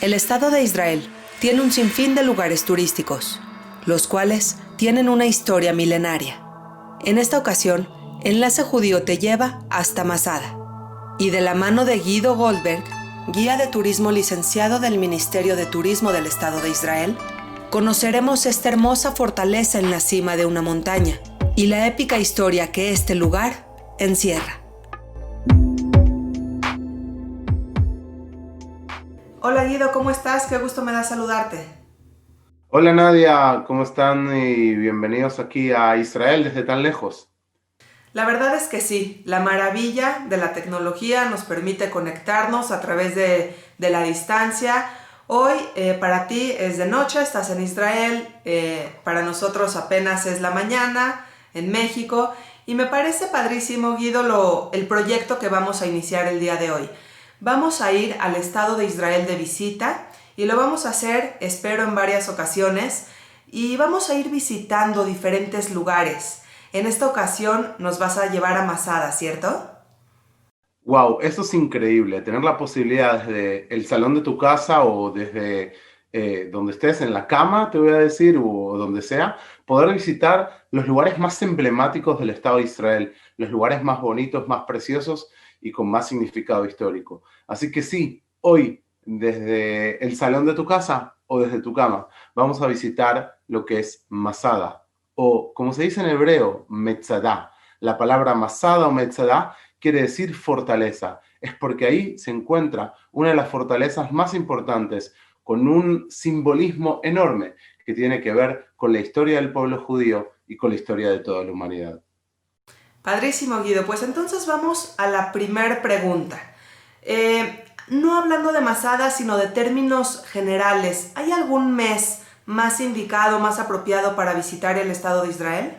El Estado de Israel tiene un sinfín de lugares turísticos, los cuales tienen una historia milenaria. En esta ocasión, Enlace Judío te lleva hasta Masada. Y de la mano de Guido Goldberg, guía de turismo licenciado del Ministerio de Turismo del Estado de Israel, conoceremos esta hermosa fortaleza en la cima de una montaña y la épica historia que este lugar encierra. Hola Guido, ¿cómo estás? Qué gusto me da saludarte. Hola Nadia, ¿cómo están? Y bienvenidos aquí a Israel desde tan lejos. La verdad es que sí, la maravilla de la tecnología nos permite conectarnos a través de la distancia. Hoy para ti es de noche, estás en Israel, para nosotros apenas es la mañana en México y me parece padrísimo, Guido, el proyecto que vamos a iniciar el día de hoy. Vamos a ir al Estado de Israel de visita y lo vamos a hacer, espero, en varias ocasiones y vamos a ir visitando diferentes lugares. En esta ocasión nos vas a llevar a Masada, ¿cierto? Wow, eso es increíble, tener la posibilidad desde el salón de tu casa o desde donde estés en la cama, te voy a decir, o donde sea, poder visitar los lugares más emblemáticos del Estado de Israel, los lugares más bonitos, más preciosos y con más significado histórico. Así que sí, hoy, desde el salón de tu casa o desde tu cama, vamos a visitar lo que es Masada, o como se dice en hebreo, Metzadá. La palabra Masada o Metzadá quiere decir fortaleza. Es porque ahí se encuentra una de las fortalezas más importantes, con un simbolismo enorme que tiene que ver con la historia del pueblo judío y con la historia de toda la humanidad. Padrísimo, Guido. Pues entonces vamos a la primer pregunta. No hablando de Masada, sino de términos generales, ¿hay algún mes más indicado, más apropiado para visitar el Estado de Israel?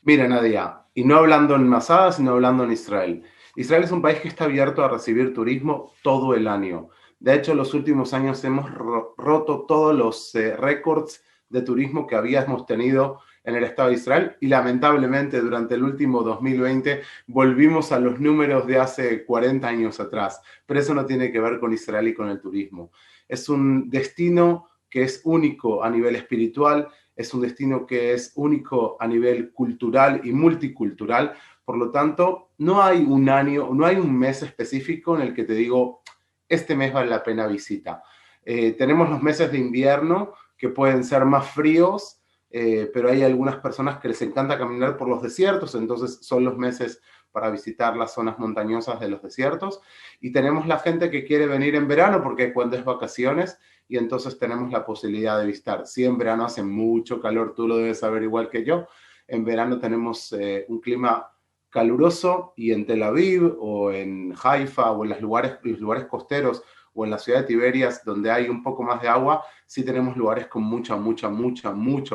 Mira, Nadia, y no hablando en Masada, sino hablando en Israel. Israel es un país que está abierto a recibir turismo todo el año. De hecho, en los últimos años hemos roto todos los récords de turismo que habíamos tenido en el Estado de Israel y lamentablemente durante el último 2020 volvimos a los números de hace 40 años atrás. Pero eso no tiene que ver con Israel y con el turismo. Es un destino que es único a nivel espiritual, es un destino que es único a nivel cultural y multicultural. Por lo tanto, no hay un año, no hay un mes específico en el que te digo, este mes vale la pena visita. Tenemos los meses de invierno que pueden ser más fríos, pero hay algunas personas que les encanta caminar por los desiertos, entonces son los meses para visitar las zonas montañosas de los desiertos. Y tenemos la gente que quiere venir en verano porque es cuando es vacaciones y entonces tenemos la posibilidad de visitar. Sí, en verano hace mucho calor, tú lo debes saber igual que yo. En verano tenemos un clima caluroso y en Tel Aviv o en Haifa o en los lugares costeros o en la ciudad de Tiberias, donde hay un poco más de agua, sí tenemos lugares con mucha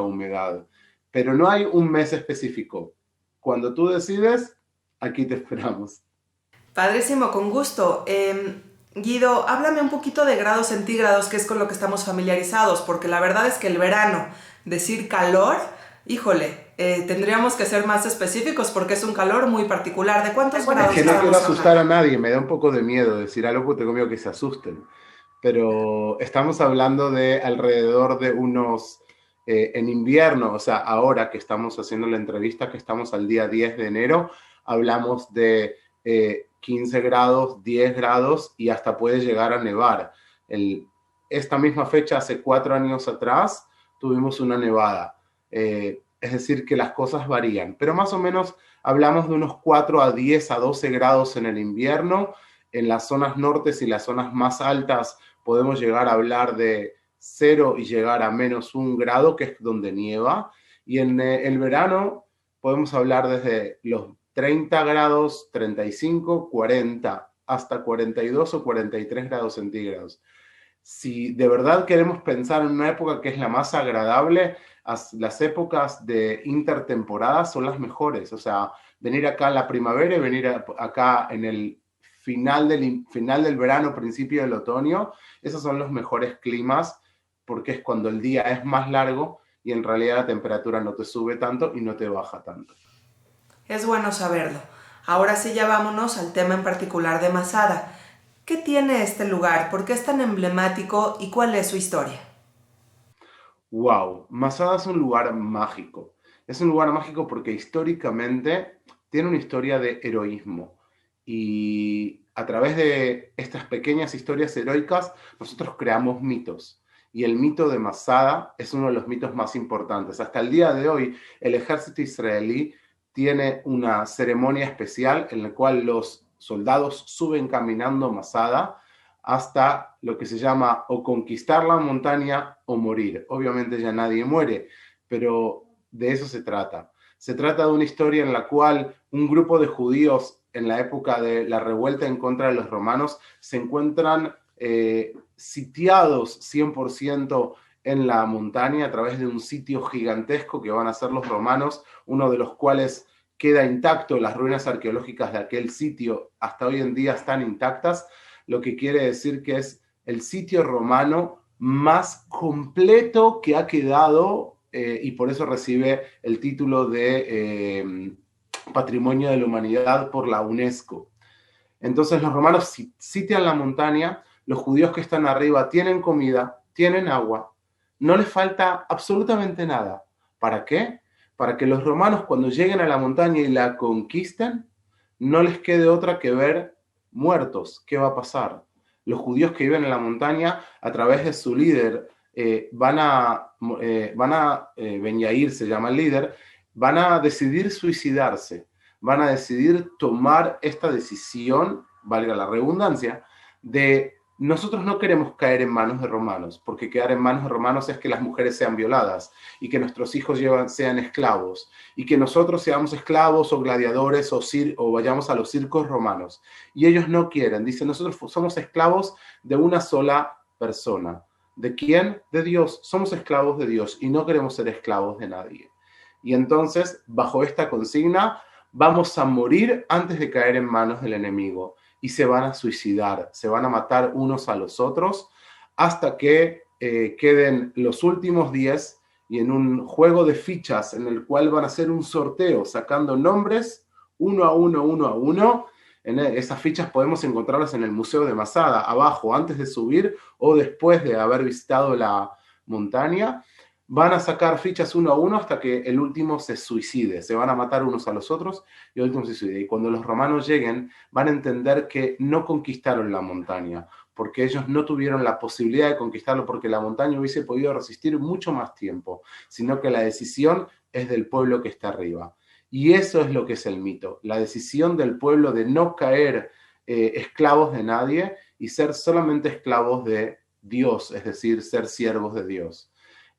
humedad. Pero no hay un mes específico. Cuando tú decides, aquí te esperamos. Padrísimo, con gusto. Guido, háblame un poquito de grados centígrados, que es con lo que estamos familiarizados, porque la verdad es que el verano, decir calor, híjole, tendríamos que ser más específicos porque es un calor muy particular. ¿De cuántos Es grados que no quiero estamos asustar hablando? a nadie, me da un poco de miedo decir algo porque tengo miedo que se asusten. Pero estamos hablando de alrededor de unos, en invierno, o sea, ahora que estamos haciendo la entrevista, que estamos al día 10 de enero, hablamos de 15 grados, 10 grados y hasta puede llegar a nevar. El, esta misma fecha, hace 4 años atrás, tuvimos una nevada. Es decir, que las cosas varían, pero más o menos hablamos de unos 4 a 10 a 12 grados en el invierno. En las zonas nortes y las zonas más altas podemos llegar a hablar de 0 y llegar a -1 grado, que es donde nieva. Y en el verano podemos hablar desde los 30 grados, 35, 40, hasta 42 o 43 grados centígrados. Si de verdad queremos pensar en una época que es la más agradable, las épocas de intertemporada son las mejores. O sea, venir acá en la primavera y venir acá en el final del verano, principio del otoño, esos son los mejores climas porque es cuando el día es más largo y en realidad la temperatura no te sube tanto y no te baja tanto. Es bueno saberlo. Ahora sí ya vámonos al tema en particular de Masada. ¿Qué tiene este lugar? ¿Por qué es tan emblemático y cuál es su historia? Wow, Masada es un lugar mágico. Es un lugar mágico porque históricamente tiene una historia de heroísmo. Y a través de estas pequeñas historias heroicas, nosotros creamos mitos. Y el mito de Masada es uno de los mitos más importantes. Hasta el día de hoy, el ejército israelí tiene una ceremonia especial en la cual los soldados suben caminando Masada hasta lo que se llama o conquistar la montaña o morir. Obviamente ya nadie muere, pero de eso se trata. Se trata de una historia en la cual un grupo de judíos en la época de la revuelta en contra de los romanos se encuentran sitiados 100% en la montaña a través de un sitio gigantesco que van a hacer los romanos, uno de los cuales queda intacto. Las ruinas arqueológicas de aquel sitio hasta hoy en día están intactas, lo que quiere decir que es el sitio romano más completo que ha quedado, y por eso recibe el título de Patrimonio de la Humanidad por la UNESCO. Entonces los romanos sitian la montaña, los judíos que están arriba tienen comida, tienen agua, no les falta absolutamente nada. ¿Para qué? Para que los romanos, cuando lleguen a la montaña y la conquisten, no les quede otra que ver muertos. ¿Qué va a pasar? Los judíos que viven en la montaña, a través de su líder, Ben Yair se llama el líder, van a decidir suicidarse, van a decidir tomar esta decisión, valga la redundancia, de nosotros no queremos caer en manos de romanos, porque quedar en manos de romanos es que las mujeres sean violadas y que nuestros hijos sean esclavos y que nosotros seamos esclavos o gladiadores o vayamos a los circos romanos. Y ellos no quieren, dicen, nosotros somos esclavos de una sola persona. ¿De quién? De Dios. Somos esclavos de Dios y no queremos ser esclavos de nadie. Y entonces, bajo esta consigna, vamos a morir antes de caer en manos del enemigo. Y se van a suicidar, se van a matar unos a los otros hasta que queden los últimos 10 y en un juego de fichas en el cual van a hacer un sorteo sacando nombres uno a uno, uno a uno. Esas fichas podemos encontrarlas en el Museo de Masada, abajo, antes de subir o después de haber visitado la montaña. Van a sacar fichas uno a uno hasta que el último se suicide. Se van a matar unos a los otros y el último se suicide. Y cuando los romanos lleguen, van a entender que no conquistaron la montaña, porque ellos no tuvieron la posibilidad de conquistarlo, porque la montaña hubiese podido resistir mucho más tiempo, sino que la decisión es del pueblo que está arriba. Y eso es lo que es el mito, la decisión del pueblo de no caer esclavos de nadie y ser solamente esclavos de Dios, es decir, ser siervos de Dios.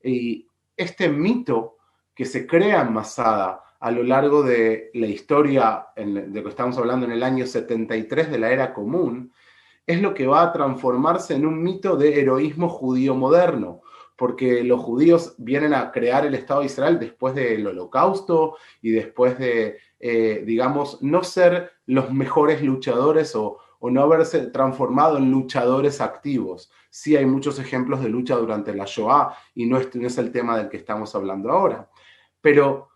Y este mito que se crea en Masada a lo largo de la historia de que estamos hablando en el año 73 de la era común, es lo que va a transformarse en un mito de heroísmo judío moderno, porque los judíos vienen a crear el Estado de Israel después del Holocausto y después de, digamos, no ser los mejores luchadores o no haberse transformado en luchadores activos. Sí hay muchos ejemplos de lucha durante la Shoah y no es el tema del que estamos hablando ahora. Pero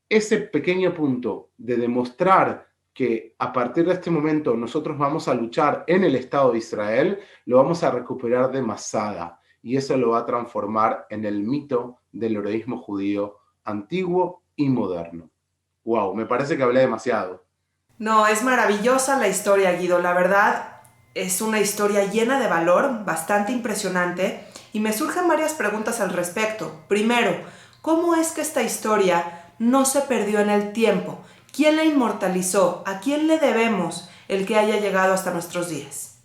ese pequeño punto de demostrar que a partir de este momento nosotros vamos a luchar en el Estado de Israel, lo vamos a recuperar de Masada y eso lo va a transformar en el mito del heroísmo judío antiguo y moderno. Wow, me parece que hablé demasiado. No, es maravillosa la historia, Guido. La verdad, es una historia llena de valor, bastante impresionante, y me surgen varias preguntas al respecto. Primero, ¿cómo es que esta historia no se perdió en el tiempo? ¿Quién la inmortalizó? ¿A quién le debemos el que haya llegado hasta nuestros días?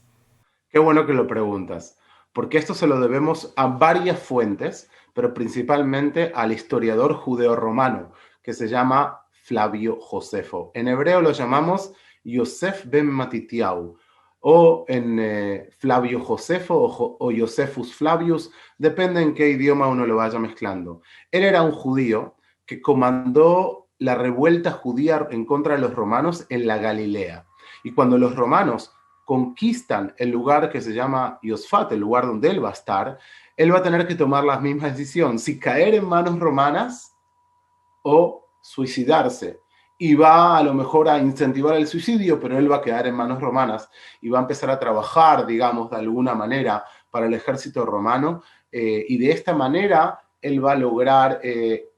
Qué bueno que lo preguntas, porque esto se lo debemos a varias fuentes, pero principalmente al historiador judeo-romano, que se llama Flavio Josefo. En hebreo lo llamamos Yosef ben Matitiau, o en Flavio Josefo o Josephus Flavius, depende en qué idioma uno lo vaya mezclando. Él era un judío que comandó la revuelta judía en contra de los romanos en la Galilea. Y cuando los romanos conquistan el lugar que se llama Yosfat, el lugar donde él va a estar, él va a tener que tomar la misma decisión, si caer en manos romanas o suicidarse. y va a lo mejor a incentivar el suicidio, pero él va a quedar en manos romanas y va a empezar a trabajar, digamos, de alguna manera para el ejército romano, y de esta manera él va a lograr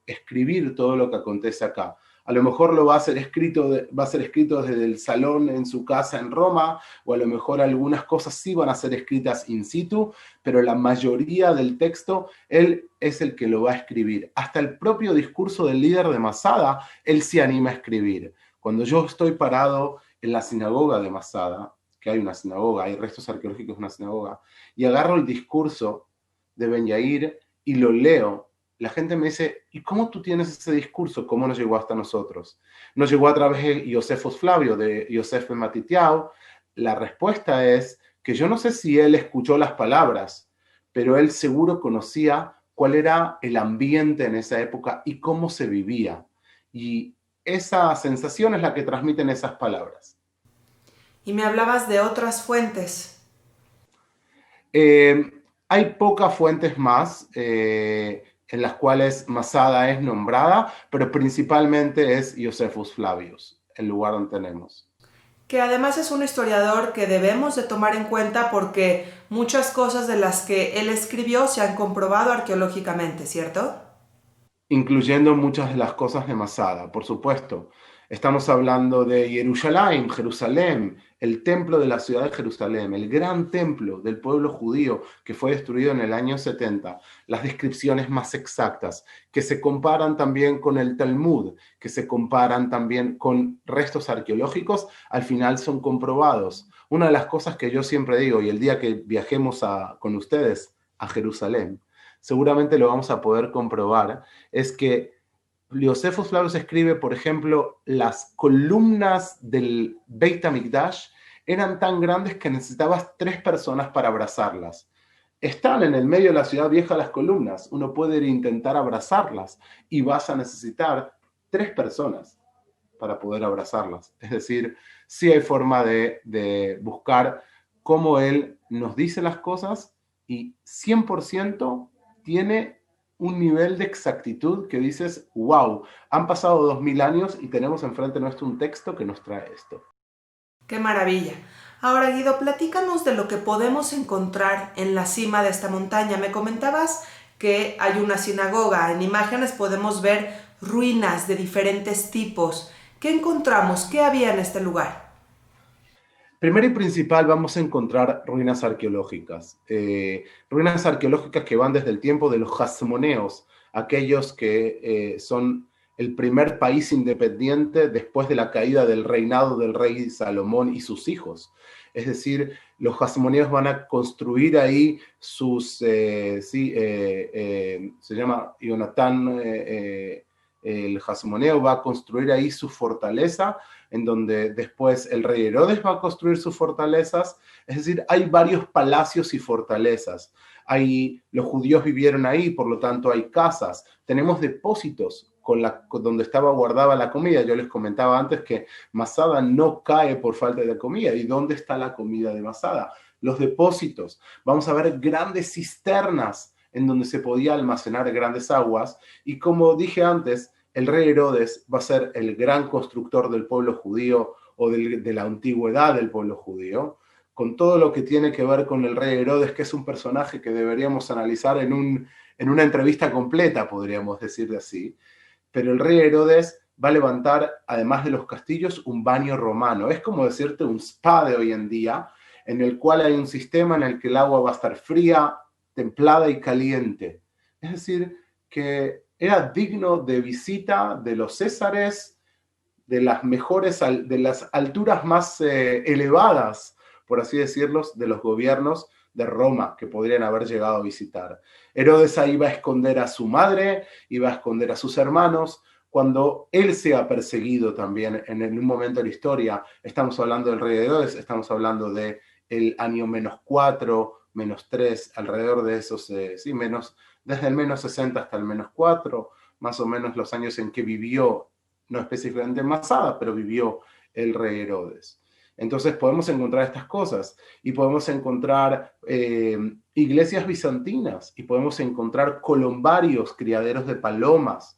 escribir todo lo que acontece acá. A lo mejor lo va a hacer escrito, va a ser escrito desde el salón en su casa en Roma, o a lo mejor algunas cosas sí van a ser escritas in situ, pero la mayoría del texto, él es el que lo va a escribir. Hasta el propio discurso del líder de Masada, él se anima a escribir. Cuando yo estoy parado en la sinagoga de Masada, que hay una sinagoga, hay restos arqueológicos de una sinagoga, y agarro el discurso de Ben Yair y lo leo, la gente me dice, ¿y cómo tú tienes ese discurso? ¿Cómo nos llegó hasta nosotros? Nos llegó a través de Josefos Flavio, de Yosef ben Matitiao. La respuesta es que yo no sé si él escuchó las palabras, pero él seguro conocía cuál era el ambiente en esa época y cómo se vivía. Y esa sensación es la que transmiten esas palabras. Y me hablabas de otras fuentes. Eh, Hay pocas fuentes más en las cuales Masada es nombrada, pero principalmente es Josephus Flavius, el lugar donde tenemos. Que además es un historiador que debemos de tomar en cuenta porque muchas cosas de las que él escribió se han comprobado arqueológicamente, ¿cierto? Incluyendo muchas de las cosas de Masada, por supuesto. Estamos hablando de Jerusalén, Jerusalén, el templo de la ciudad de Jerusalén, el gran templo del pueblo judío que fue destruido en el año 70, las descripciones más exactas, que se comparan también con el Talmud, que se comparan también con restos arqueológicos, al final son comprobados. Una de las cosas que yo siempre digo, y el día que viajemos con ustedes a Jerusalén, seguramente lo vamos a poder comprobar, es que Josephus Flavius escribe, por ejemplo, las columnas del Beit HaMikdash eran tan grandes que necesitabas 3 personas para abrazarlas. Están en el medio de la ciudad vieja las columnas, uno puede ir a intentar abrazarlas y vas a necesitar 3 personas para poder abrazarlas. Es decir, sí hay forma de buscar cómo él nos dice las cosas y 100% tiene un nivel de exactitud que dices, wow, han pasado 2000 años y tenemos enfrente nuestro un texto que nos trae esto. ¡Qué maravilla! Ahora, Guido, platícanos de lo que podemos encontrar en la cima de esta montaña. Me comentabas que hay una sinagoga. En imágenes podemos ver ruinas de diferentes tipos. ¿Qué encontramos? ¿Qué había en este lugar? Primero y principal vamos a encontrar ruinas arqueológicas que van desde el tiempo de los hasmoneos, aquellos que son el primer país independiente después de la caída del reinado del rey Salomón y sus hijos. Es decir, los hasmoneos van a construir ahí se llama Jonatán, el hasmoneo va a construir ahí su fortaleza, en donde después el rey Herodes va a construir sus fortalezas. Es decir, hay varios palacios y fortalezas. Los judíos vivieron ahí, por lo tanto hay casas. Tenemos depósitos donde estaba guardada la comida. Yo les comentaba antes que Masada no cae por falta de comida. ¿Y dónde está la comida de Masada? Los depósitos. Vamos a ver grandes cisternas en donde se podía almacenar grandes aguas. Y como dije antes, el rey Herodes va a ser el gran constructor del pueblo judío o de la antigüedad del pueblo judío, con todo lo que tiene que ver con el rey Herodes, que es un personaje que deberíamos analizar en una entrevista completa, podríamos decir así. Pero el rey Herodes va a levantar, además de los castillos, un baño romano. Es como decirte un spa de hoy en día, en el cual hay un sistema en el que el agua va a estar fría, templada y caliente. Es decir, que era digno de visita de los césares, de las alturas más elevadas, por así decirlo, de los gobiernos de Roma que podrían haber llegado a visitar. Herodes ahí iba a esconder a su madre, iba a esconder a sus hermanos. Cuando él sea perseguido también en un momento de la historia, estamos hablando del rey Herodes, estamos hablando del año -4, -3, alrededor de esos, desde el -60 hasta el -4, más o menos los años en que vivió, no específicamente en Masada, pero vivió el rey Herodes. Entonces podemos encontrar estas cosas y podemos encontrar iglesias bizantinas y podemos encontrar columbarios, criaderos de palomas.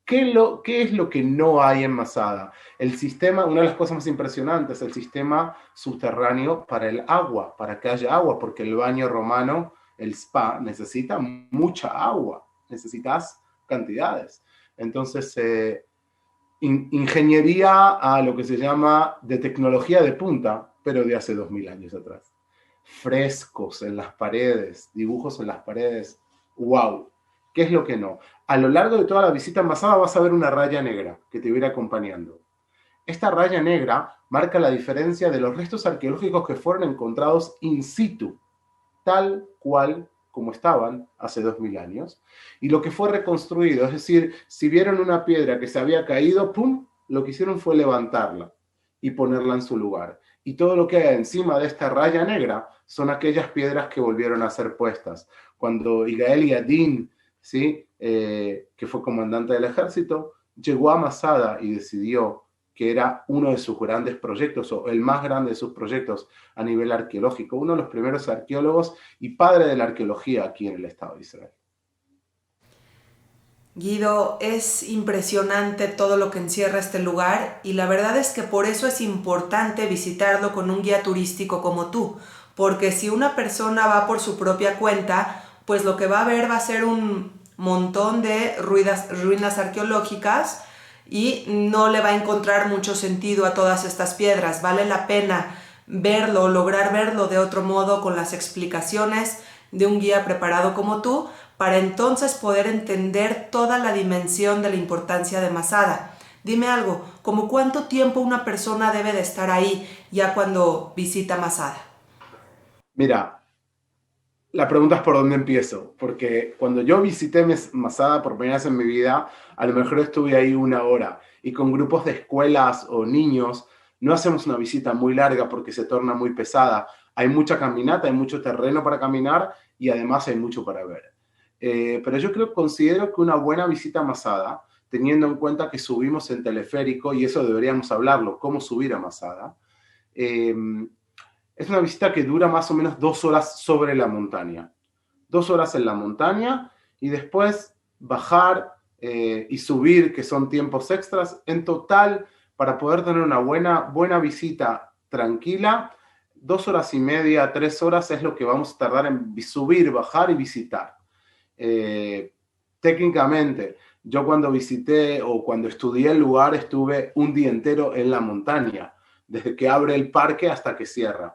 ¿Qué es lo que no hay en Masada? El sistema, una de las cosas más impresionantes, el sistema subterráneo para el agua, para que haya agua, porque el baño romano, el spa, necesita mucha agua, necesitas cantidades. Entonces, ingeniería a lo que se llama de tecnología de punta, pero de hace 2000 años atrás. Frescos en las paredes, dibujos en las paredes, wow. ¿Qué es lo que no? A lo largo de toda la visita en Masada vas a ver una raya negra que te va a ir acompañando. Esta raya negra marca la diferencia de los restos arqueológicos que fueron encontrados in situ, tal cual como estaban hace 2000 años, y lo que fue reconstruido, es decir, si vieron una piedra que se había caído, ¡pum!, lo que hicieron fue levantarla y ponerla en su lugar. Y todo lo que hay encima de esta raya negra son aquellas piedras que volvieron a ser puestas. Cuando Igael Yadin, ¿sí? Que fue comandante del ejército, llegó a Masada y decidió que era uno de sus grandes proyectos, o el más grande de sus proyectos a nivel arqueológico, uno de los primeros arqueólogos y padre de la arqueología aquí en el Estado de Israel. Guido, es impresionante todo lo que encierra este lugar y la verdad es que por eso es importante visitarlo con un guía turístico como tú, porque si una persona va por su propia cuenta, pues lo que va a ver va a ser un montón de ruinas arqueológicas y no le va a encontrar mucho sentido a todas estas piedras. Vale la pena verlo, lograr verlo de otro modo con las explicaciones de un guía preparado como tú, para entonces poder entender toda la dimensión de la importancia de Masada. Dime algo, ¿cómo cuánto tiempo una persona debe de estar ahí ya cuando visita Masada? Mira, la pregunta es por dónde empiezo, porque cuando yo visité Masada por primera vez en mi vida, a lo mejor estuve ahí una hora, y con grupos de escuelas o niños no hacemos una visita muy larga porque se torna muy pesada. Hay mucha caminata, hay mucho terreno para caminar y además hay mucho para ver. Pero yo considero que una buena visita a Masada, teniendo en cuenta que subimos en teleférico, y eso deberíamos hablarlo, cómo subir a Masada, es una visita que dura más o menos 2 horas sobre la montaña. 2 horas en la montaña y después bajar y subir, que son tiempos extras. En total, para poder tener una buena visita tranquila, 2 horas y media, 3 horas es lo que vamos a tardar en subir, bajar y visitar. Técnicamente, yo cuando visité o cuando estudié el lugar estuve un día entero en la montaña, desde que abre el parque hasta que cierra.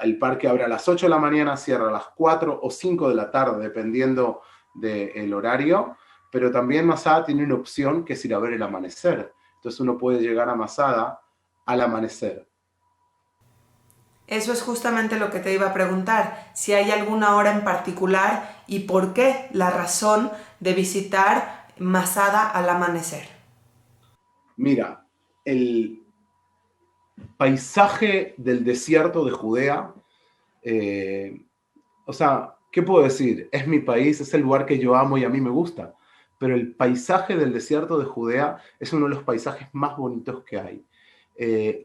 El parque abre a las 8 de la mañana, cierra a las 4 o 5 de la tarde, dependiendo del horario, pero también Masada tiene una opción que es ir a ver el amanecer. Entonces uno puede llegar a Masada al amanecer. Eso es justamente lo que te iba a preguntar, si hay alguna hora en particular y por qué la razón de visitar Masada al amanecer. Mira, el paisaje del desierto de Judea, o sea, ¿qué puedo decir? Es mi país, es el lugar que yo amo y a mí me gusta, pero el paisaje del desierto de Judea es uno de los paisajes más bonitos que hay.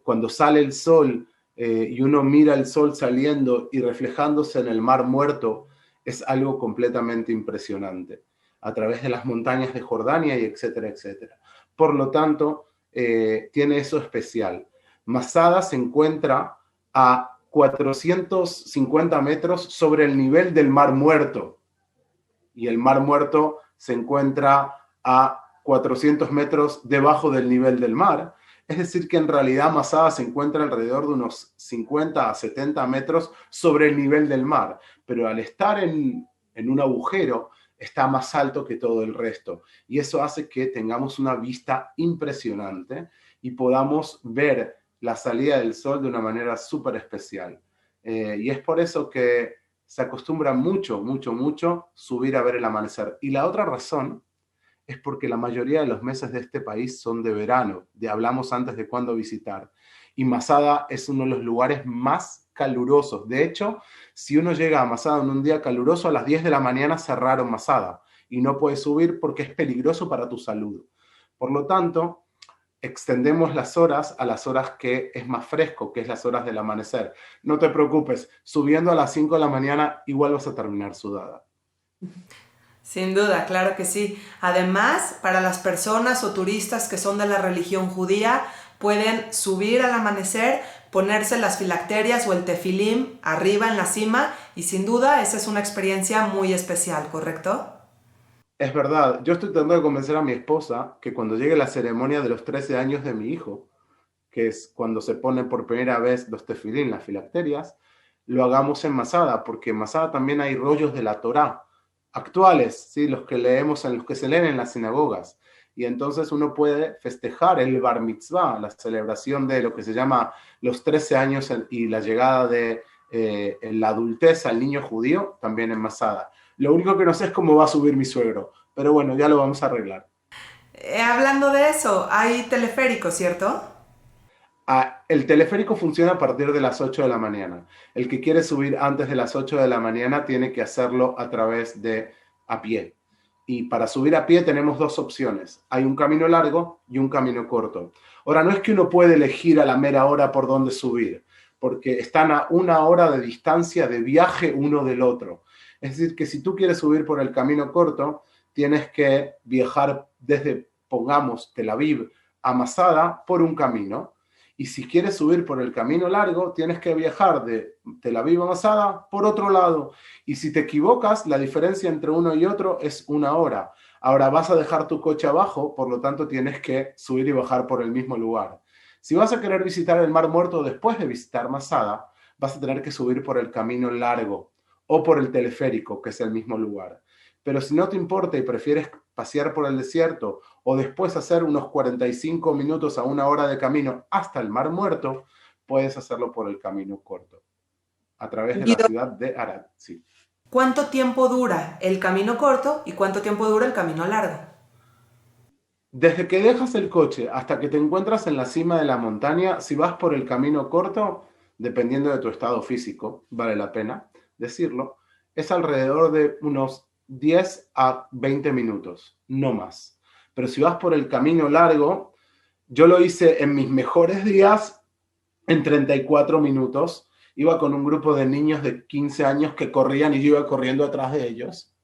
Cuando sale el sol y uno mira el sol saliendo y reflejándose en el mar muerto, es algo completamente impresionante, a través de las montañas de Jordania y etcétera, etcétera. Por lo tanto, tiene eso especial. Masada se encuentra a 450 metros sobre el nivel del Mar Muerto, y el Mar Muerto se encuentra a 400 metros debajo del nivel del mar. Es decir, que en realidad Masada se encuentra alrededor de unos 50 a 70 metros sobre el nivel del mar, pero al estar en un agujero está más alto que todo el resto, y eso hace que tengamos una vista impresionante y podamos ver la salida del sol de una manera súper especial. Y es por eso que se acostumbra mucho subir a ver el amanecer. Y la otra razón es porque la mayoría de los meses de este país son de verano. Hablamos antes de cuándo visitar. Y Masada es uno de los lugares más calurosos. De hecho, si uno llega a Masada en un día caluroso, a las 10 de la mañana cerraron Masada y no puedes subir porque es peligroso para tu salud. Por lo tanto, extendemos las horas a las horas que es más fresco, que es las horas del amanecer. No te preocupes, subiendo a las 5 de la mañana igual vas a terminar sudada. Sin duda, claro que sí. Además, para las personas o turistas que son de la religión judía, pueden subir al amanecer, ponerse las filacterias o el tefilim arriba en la cima y sin duda esa es una experiencia muy especial, ¿correcto? Es verdad, yo estoy tratando de convencer a mi esposa que cuando llegue la ceremonia de los 13 años de mi hijo, que es cuando se ponen por primera vez los tefilín, las filacterias, lo hagamos en Masada, porque en Masada también hay rollos de la Torá actuales, ¿sí? Los que leemos, en los que se leen en las sinagogas. Y entonces uno puede festejar el Bar Mitzvah, la celebración de lo que se llama los 13 años y la llegada de la adultez al niño judío, también en Masada. Lo único que no sé es cómo va a subir mi suegro, pero bueno, ya lo vamos a arreglar. Hablando de eso, hay teleférico, ¿cierto? El teleférico funciona a partir de las 8 de la mañana. El que quiere subir antes de las 8 de la mañana tiene que hacerlo a través de a pie. Y para subir a pie tenemos dos opciones. Hay un camino largo y un camino corto. Ahora, no es que uno puede elegir a la mera hora por dónde subir, porque están a 1 hora de distancia de viaje uno del otro. Es decir, que si tú quieres subir por el camino corto, tienes que viajar desde, pongamos, Tel Aviv a Masada por un camino. Y si quieres subir por el camino largo, tienes que viajar de Tel Aviv a Masada por otro lado. Y si te equivocas, la diferencia entre uno y otro es 1 hora. Ahora vas a dejar tu coche abajo, por lo tanto tienes que subir y bajar por el mismo lugar. Si vas a querer visitar el Mar Muerto después de visitar Masada, vas a tener que subir por el camino largo o por el teleférico, que es el mismo lugar. Pero si no te importa y prefieres pasear por el desierto o después hacer unos 45 minutos a 1 hora de camino hasta el Mar Muerto, puedes hacerlo por el camino corto, a través de la Guido, ciudad de Arad. Sí. ¿cuánto tiempo dura el camino corto y cuánto tiempo dura el camino largo? Desde que dejas el coche hasta que te encuentras en la cima de la montaña, si vas por el camino corto, dependiendo de tu estado físico, vale la pena decirlo, es alrededor de unos 10 a 20 minutos, no más. Pero si vas por el camino largo, yo lo hice en mis mejores días en 34 minutos. Iba con un grupo de niños de 15 años que corrían y yo iba corriendo atrás de ellos.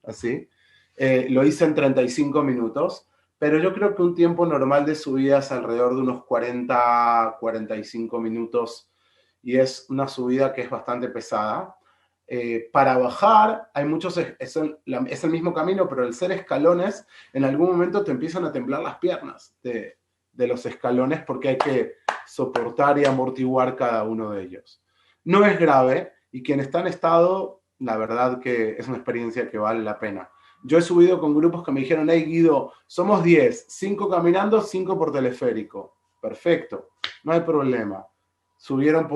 Así. Lo hice en 35 minutos. Pero yo creo que un tiempo normal de subida es alrededor de unos 40, 45 minutos y es una subida que es bastante pesada. Para bajar, hay muchos, es el mismo camino, pero al ser escalones, en algún momento te empiezan a temblar las piernas de los escalones porque hay que soportar y amortiguar cada uno de ellos. No es grave y quien está en estado, la verdad que es una experiencia que vale la pena. Yo he subido con grupos que me dijeron, hey Guido, somos 10, 5 caminando, 5 por teleférico. Perfecto, no hay problema. Subieron,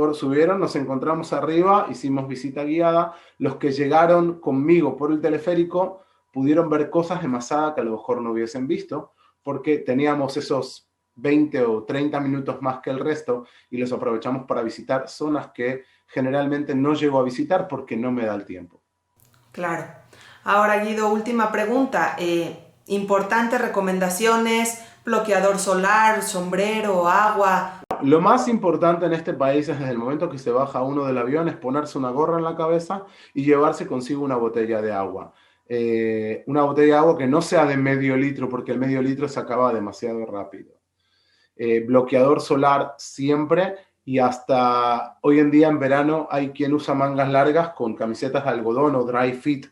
nos encontramos arriba, hicimos visita guiada. Los que llegaron conmigo por el teleférico pudieron ver cosas de Masada que a lo mejor no hubiesen visto, porque teníamos esos 20 o 30 minutos más que el resto y los aprovechamos para visitar zonas que generalmente no llego a visitar porque no me da el tiempo. Claro. Ahora, Guido, última pregunta. Importantes recomendaciones, bloqueador solar, sombrero, agua. Lo más importante en este país es desde el momento que se baja uno del avión es ponerse una gorra en la cabeza y llevarse consigo una botella de agua. Una botella de agua que no sea de medio litro porque el medio litro se acaba demasiado rápido. Bloqueador solar siempre y hasta hoy en día en verano hay quien usa mangas largas con camisetas de algodón o dry fit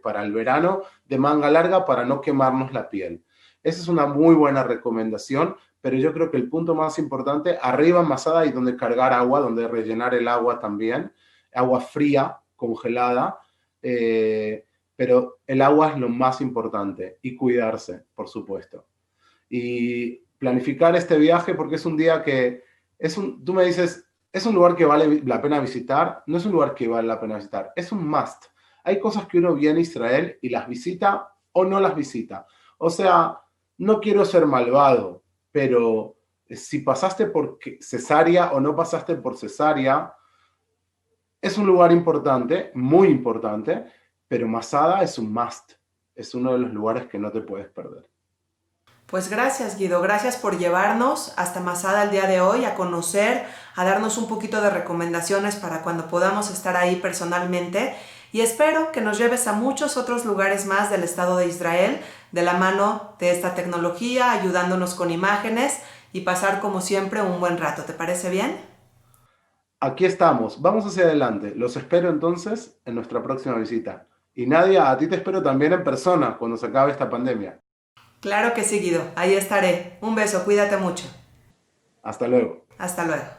para el verano de manga larga para no quemarnos la piel. Esa es una muy buena recomendación, pero yo creo que el punto más importante, arriba en Masada hay donde cargar agua, donde rellenar el agua también, agua fría, congelada, pero el agua es lo más importante y cuidarse, por supuesto. Y planificar este viaje porque es un día que, tú me dices, ¿es un lugar que vale la pena visitar? No es un lugar que vale la pena visitar, es un must. Hay cosas que uno viene a Israel y las visita o no las visita. O sea, no quiero ser malvado, pero si pasaste por cesárea o no pasaste por cesárea, es un lugar importante, muy importante, pero Masada es un must. Es uno de los lugares que no te puedes perder. Pues gracias, Guido, gracias por llevarnos hasta Masada el día de hoy, a conocer, a darnos un poquito de recomendaciones para cuando podamos estar ahí personalmente. Y espero que nos lleves a muchos otros lugares más del Estado de Israel, de la mano de esta tecnología, ayudándonos con imágenes y pasar como siempre un buen rato. ¿Te parece bien? Aquí estamos, vamos hacia adelante. Los espero entonces en nuestra próxima visita. Y Nadia, a ti te espero también en persona cuando se acabe esta pandemia. Claro que sí, Guido. Ahí estaré. Un beso, cuídate mucho. Hasta luego. Hasta luego.